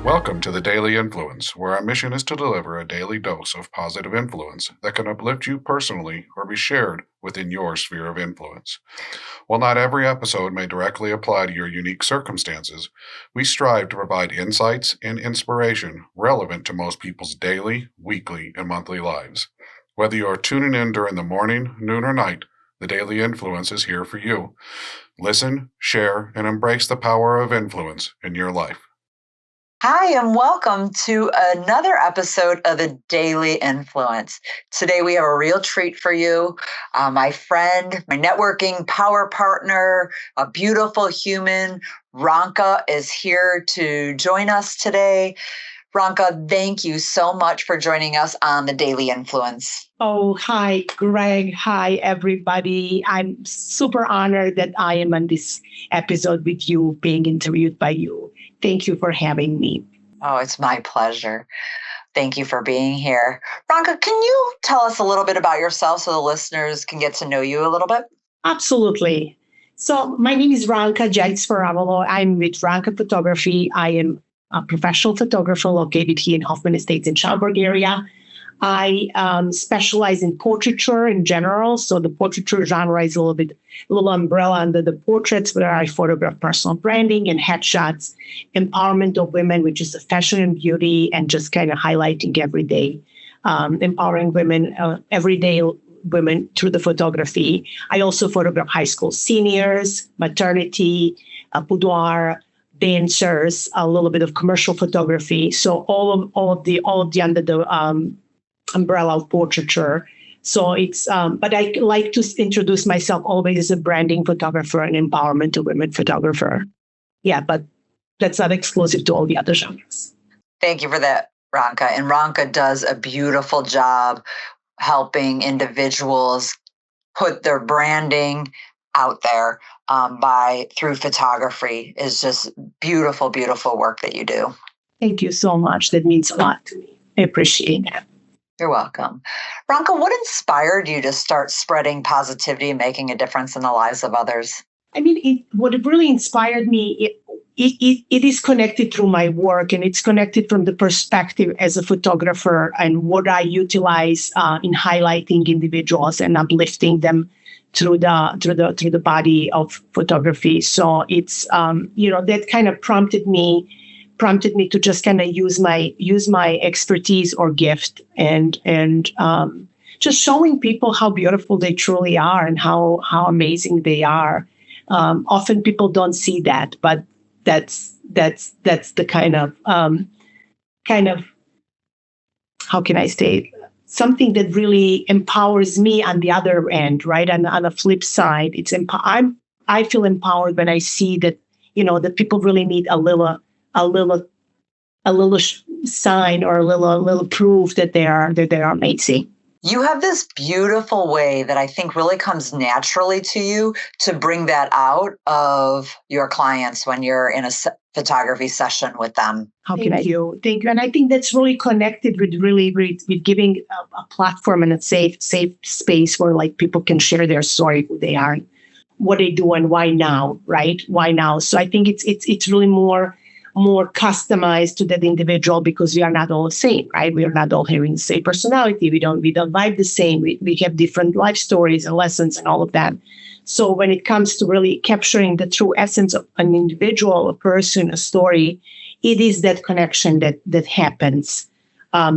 Welcome to the Daily Influence, where our mission is to deliver a daily dose of positive influence that can uplift you personally or be shared within your sphere of influence. While not every episode may directly apply to your unique circumstances, we strive to provide insights and inspiration relevant to most people's daily, weekly, and monthly lives. Whether you are tuning in during the morning, noon, or night, the Daily Influence is here for you. Listen, share, and embrace the power of influence in your life. Hi, and welcome to another episode of the Daily Influence. Today, we have a real treat for you. My friend, my networking power partner, a beautiful human, Ranka, is here to join us today. Ranka, thank you so much for joining us on the Daily Influence. Oh, hi, Greg. Hi, everybody. I'm super honored that I am on this episode with you, being interviewed by you. Thank you for having me. Oh, it's my pleasure. Thank you for being here. Ranka, can you tell us a little bit about yourself so the listeners can get to know you a little bit? Absolutely. So my name is Ranka Djajic Sparavalo. I'm with Ranka Photography. I am a professional photographer located here in Hoffman Estates in Schaumburg area. I specialize in portraiture in general. So the portraiture genre is a little umbrella under the portraits, where I photograph personal branding and headshots, empowerment of women, which is fashion and beauty, and just kind of highlighting everyday, empowering women, everyday women through the photography. I also photograph high school seniors, maternity, boudoir, dancers, a little bit of commercial photography. So all of the under the umbrella of portraiture. So it's, but I like to introduce myself always as a branding photographer and empowerment to women photographer. Yeah, but that's not exclusive to all the other genres. Thank you for that, Ranka. And Ranka does a beautiful job helping individuals put their branding out there through photography. Is just beautiful, beautiful work that you do. Thank you so much. That means a lot to me. I appreciate that. You're welcome. Ranka, what inspired you to start spreading positivity and making a difference in the lives of others? I mean, what really inspired me, it is connected through my work, and it's connected from the perspective as a photographer and what I utilize in highlighting individuals and uplifting them through the body of photography. So it's that kind of prompted me to just kind of use my expertise or gift and just showing people how beautiful they truly are and how amazing they are. Often people don't see that, but that's the kind of how can I say, something that really empowers me on the other end, right? And on the flip side, I feel empowered when I see that that people really need a little sign or a little proof that they are amazing. You have this beautiful way that I think really comes naturally to you to bring that out of your clients when you're in a photography session with them. Thank you. And I think that's really connected with giving a platform and a safe space where like people can share their story, who they are, what they do, and why now, right? Why now? So I think it's really more customized to that individual, because we are not all the same, right? We are not all having the same personality. We don't vibe the same. We have different life stories and lessons and all of that. So when it comes to really capturing the true essence of an individual, a person, a story, it is that connection that happens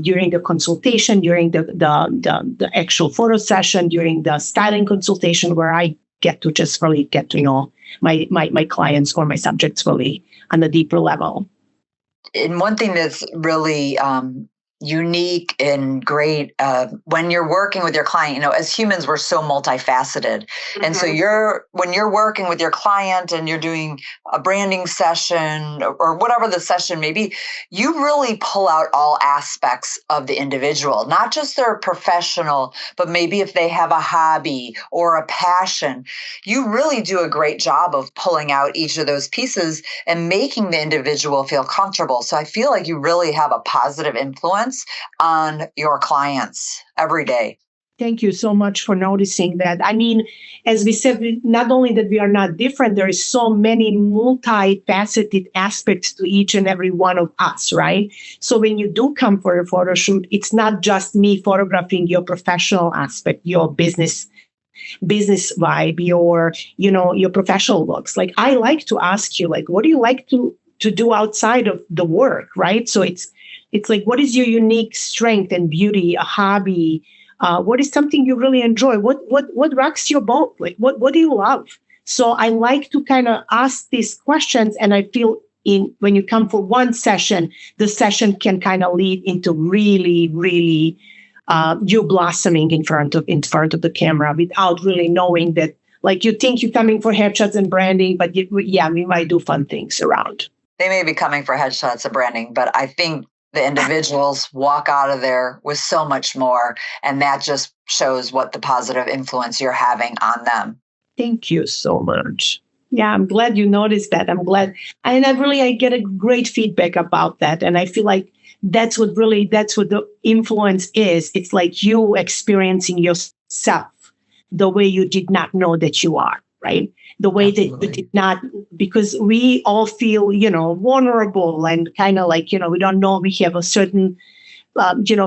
during the consultation, during the actual photo session, during the styling consultation, where I get to just really get to know my clients or my subjects really on a deeper level. And one thing that's really unique and great when you're working with your client, as humans, we're so multifaceted. Mm-hmm. And so when you're working with your client and you're doing a branding session or whatever the session may be, you really pull out all aspects of the individual, not just their professional, but maybe if they have a hobby or a passion. You really do a great job of pulling out each of those pieces and making the individual feel comfortable. So I feel like you really have a positive influence on your clients every day. Thank you so much for noticing that. I mean, as we said, not only that we are not different, there is so many multifaceted aspects to each and every one of us, right? So when you do come for a photo shoot, it's not just me photographing your professional aspect, your business vibe, your professional looks. Like, I like to ask you, like, what do you like to do outside of the work, right? So it's like, what is your unique strength and beauty, a hobby? What is something you really enjoy? What rocks your boat? Like, what do you love? So I like to kind of ask these questions, and I feel when you come for one session, the session can kind of lead into really, really you blossoming in front of the camera without really knowing that. Like, you think you're coming for headshots and branding, but we might do fun things around. They may be coming for headshots and branding, but I think the individuals walk out of there with so much more. And that just shows what the positive influence you're having on them. Thank you so much. Yeah, I'm glad you noticed that. I'm glad. And I get a great feedback about that. And I feel like that's what the influence is. It's like you experiencing yourself the way you did not know that you are, right? The way Absolutely. That you did not, because we all feel, vulnerable and kind of like, we don't know, we have a certain,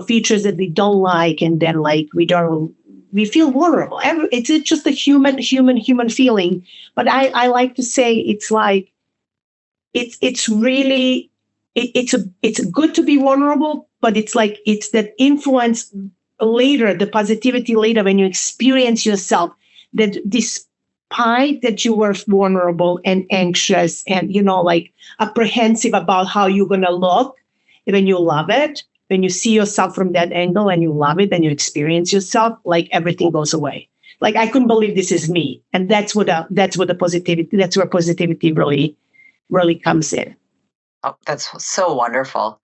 features that we don't like. And then like, we feel vulnerable. It's just a human feeling. But I like to say it's like, it's really, it's good to be vulnerable, but it's like, it's that influence later, the positivity later when you experience yourself, that despite that you were vulnerable and anxious and, like apprehensive about how you're going to look, when you love it, when you see yourself from that angle and you love it and you experience yourself, like everything goes away. Like, I couldn't believe this is me. And that's where positivity really, really comes in. Oh, that's so wonderful.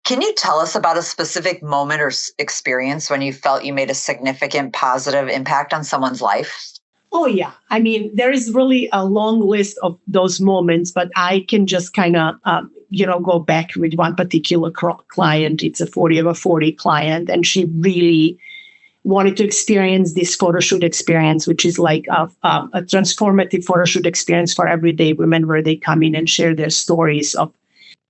Can you tell us about a specific moment or experience when you felt you made a significant positive impact on someone's life? Oh, yeah. I mean, there is really a long list of those moments, but I can just kind of, go back with one particular client. It's a 40 over 40 client, and she really wanted to experience this photo shoot experience, which is like a transformative photo shoot experience for everyday women, where they come in and share their stories of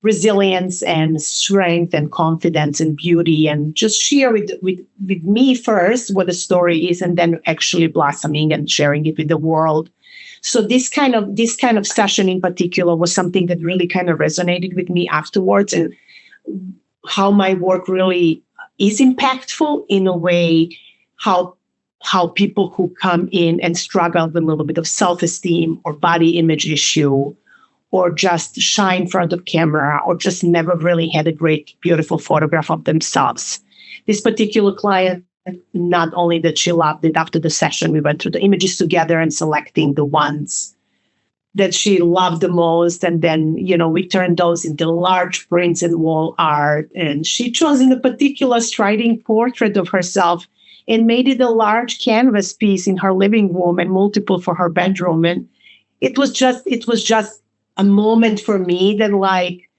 resilience and strength and confidence and beauty, and just share with me first what the story is, and then actually blossoming and sharing it with the world. So this kind of session in particular was something that really kind of resonated with me afterwards, and how my work really is impactful in a way, how people who come in and struggle with a little bit of self-esteem or body image issue, or just shy in front of camera, or just never really had a great, beautiful photograph of themselves. This particular client, not only that she loved it, after the session, we went through the images together and selecting the ones that she loved the most. And then, we turned those into large prints and wall art. And she chose in a particular striding portrait of herself and made it a large canvas piece in her living room and multiple for her bedroom. And it was just a moment for me that, like,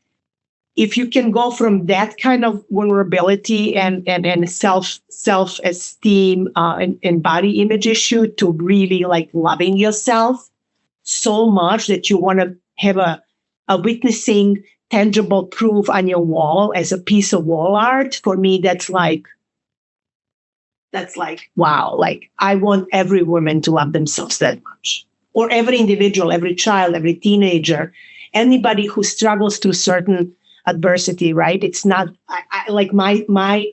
if you can go from that kind of vulnerability and self-esteem and body image issue to really like loving yourself so much that you want to have a witnessing tangible proof on your wall as a piece of wall art, for me, that's like, wow, like I want every woman to love themselves that much. Or every individual, every child, every teenager, anybody who struggles through certain adversity, right? It's not I like my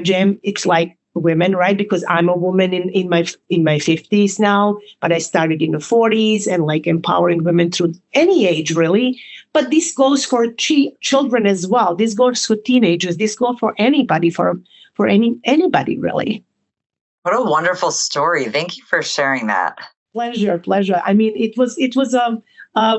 jam. It's like women, right? Because I'm a woman in my 50s now, but I started in the 40s and like empowering women through any age, really. But this goes for children as well. This goes for teenagers. This goes for anybody, for anybody, really. What a wonderful story! Thank you for sharing that. Pleasure. I mean, it was a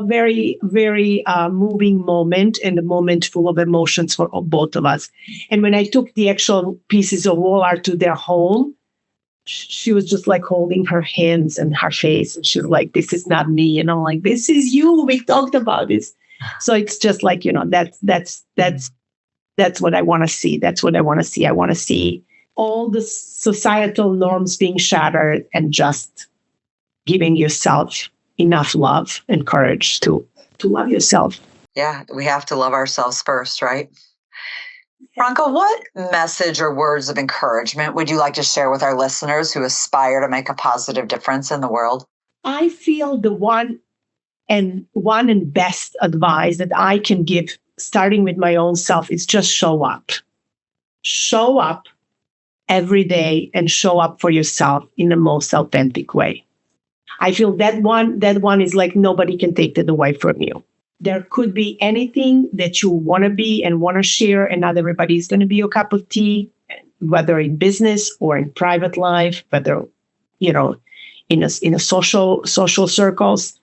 very, very moving moment, and a moment full of emotions for both of us. And when I took the actual pieces of wall art to their home, she was just like holding her hands and her face, and she was like, "This is not me," like, "This is you. We talked about this." So it's just like, that's what I want to see. That's what I want to see. I want to see all the societal norms being shattered and just giving yourself enough love and courage to love yourself. Yeah, we have to love ourselves first, right? Ranka, what message or words of encouragement would you like to share with our listeners who aspire to make a positive difference in the world? I feel the one and best advice that I can give, starting with my own self, is just show up. Show up every day and show up for yourself in the most authentic way. I feel that one is like nobody can take that away from you. There could be anything that you want to be and want to share, and not everybody is going to be your cup of tea, whether in business or in private life, whether, in a social circles.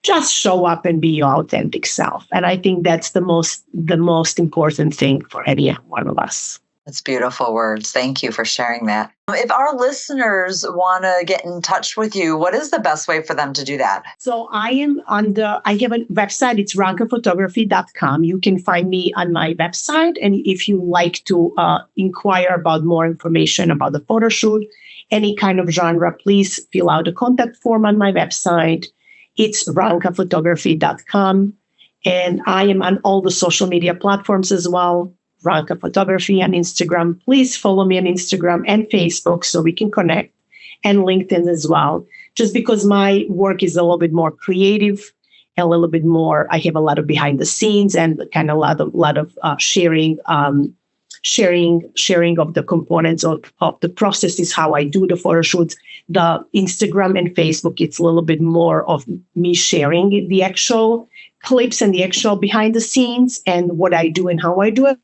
Just show up and be your authentic self. And I think that's the most important thing for any one of us. That's beautiful words. Thank you for sharing that. If our listeners want to get in touch with you, what is the best way for them to do that? So I have a website. It's rankaphotography.com. You can find me on my website. And if you like to inquire about more information about the photo shoot, any kind of genre, please fill out the contact form on my website. It's rankaphotography.com. And I am on all the social media platforms as well. Ranka Photography on Instagram. Please follow me on Instagram and Facebook so we can connect, and LinkedIn as well. Just because my work is a little bit more creative, a little bit more, I have a lot of behind the scenes and kind of a lot of sharing of the components of the processes, how I do the photo shoots. The Instagram and Facebook, it's a little bit more of me sharing the actual clips and the actual behind the scenes and what I do and how I do it.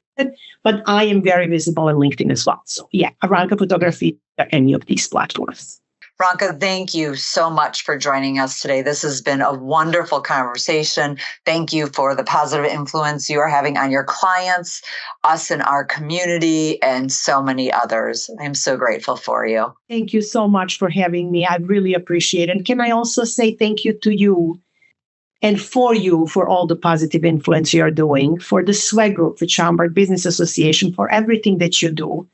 But I am very visible on LinkedIn as well. So yeah, Ranka Photography, any of these platforms. Ranka, thank you so much for joining us today. This has been a wonderful conversation. Thank you for the positive influence you are having on your clients, us in our community, and so many others. I'm so grateful for you. Thank you so much for having me. I really appreciate it. And can I also say thank you to you and for you for all the positive influence you're doing, for the SWAG Group, the Schaumburg Business Association, for everything that you do,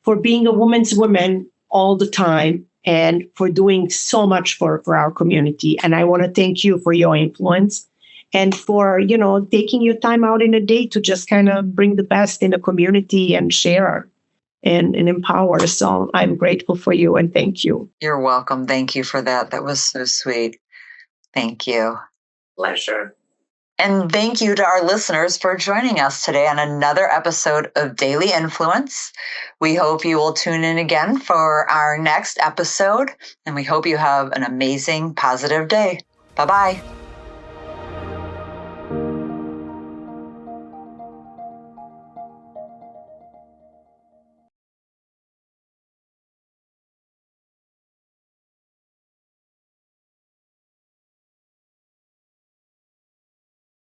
for being a woman's woman all the time, and for doing so much for our community. And I want to thank you for your influence and for, taking your time out in a day to just kind of bring the best in the community and share and empower. So I'm grateful for you and thank you. You're welcome. Thank you for that. That was so sweet. Thank you. Pleasure. And thank you to our listeners for joining us today on another episode of Daily Influence. We hope you will tune in again for our next episode, and we hope you have an amazing, positive day. Bye-bye.